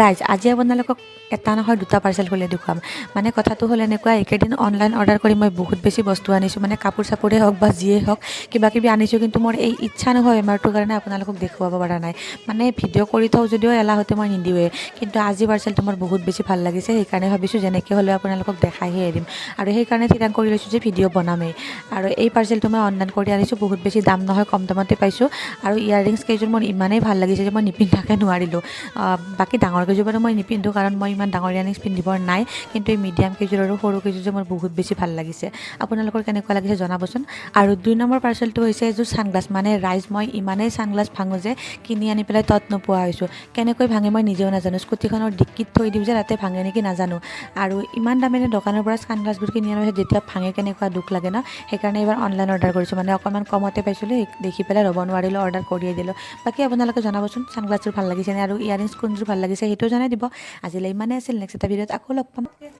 ৰাইজ আজি আপোনালোকক এটা নহয় দুটা পাৰ্চেল খুলি দেখুৱাম মানে কথাটো হ'ল এনেকুৱা একেদিন অনলাইন অৰ্ডাৰ কৰি মই বহুত বেছি বস্তু আনিছোঁ মানে কাপোৰ চাপোৰে হওক বা যিয়ে হওক কিবা কিবি আনিছোঁ কিন্তু মোৰ এই ইচ্ছা নহয় বেমাৰটোৰ কাৰণে আপোনালোকক দেখুৱাব পৰা নাই মানে ভিডিঅ' কৰি থওঁ যদিও এলাহতে মই নিদিওঁৱে কিন্তু আজি পাৰ্চেলটো মোৰ বহুত বেছি ভাল লাগিছে সেইকাৰণে ভাবিছোঁ যেনেকৈ হ'লেও আপোনালোকক দেখাইহে এৰিম আৰু সেইকাৰণে থিৰাং কৰি লৈছোঁ যে ভিডিঅ' বনামেই আৰু এই পাৰ্চেলটো মই অনলাইন কৰি আনিছোঁ বহুত বেছি দাম নহয় কম দামতে পাইছোঁ আৰু ইয়াৰিংছ কেইযোৰ মোৰ ইমানেই ভাল লাগিছে যে মই নিপিন্ধাকৈ নোৱাৰিলোঁ বাকী ডাঙৰ কেইযোৰ বাৰু মই নিপিন্ধোঁ কাৰণ মই ইমান ডাঙৰ ইয়াৰিংছ পিন্ধিব নাই কিন্তু এই মিডিয়াম কেইযোৰ আৰু সৰু কেইযোৰ যে মোৰ বহুত বেছি ভাল লাগিছে আপোনালোকৰ কেনেকুৱা লাগিছে জনাবচোন আৰু 2 নম্বৰ পাৰ্চেলটো হৈছে এযোৰ ছানগ্লাছ মানে ৰাইজ মই ইমানেই ছানগ্লাছ ভাঙোঁ যে কিনি আনি পেলাই তত নোপোৱা হৈছোঁ কেনেকৈ ভাঙে মই নিজেও নাজানো স্কুটিখনৰ ডিক্কিত থৈ দিওঁ যে তাতে ভাঙে নেকি নাজানো আৰু ইমান দামেৰে দোকানৰ পৰা ছানগ্লাছবোৰ কিনি আনোঁ যেতিয়া ভাঙে কেনেকুৱা দুখ লাগে ন সেইকাৰণে এইবাৰ অনলাইন অৰ্ডাৰ কৰিছোঁ মানে অকণমান কমতে পাইছিলোঁ দেখি পেলাই ৰ'ব নোৱাৰিলোঁ অৰ্ডাৰ কৰিয়ে দিলোঁ বাকী আপোনালোকে জনাবচোন ছানগ্লাছযোৰ ভাল লাগিছেনে আৰু ইয়াৰিংছ কোনযোৰ ভাল লাগিছে সেইটো জনাই দিব আজিলৈ ইমানেই আছিল নেক্সট এটা ভিডিঅ'ত আকৌ লগ পাম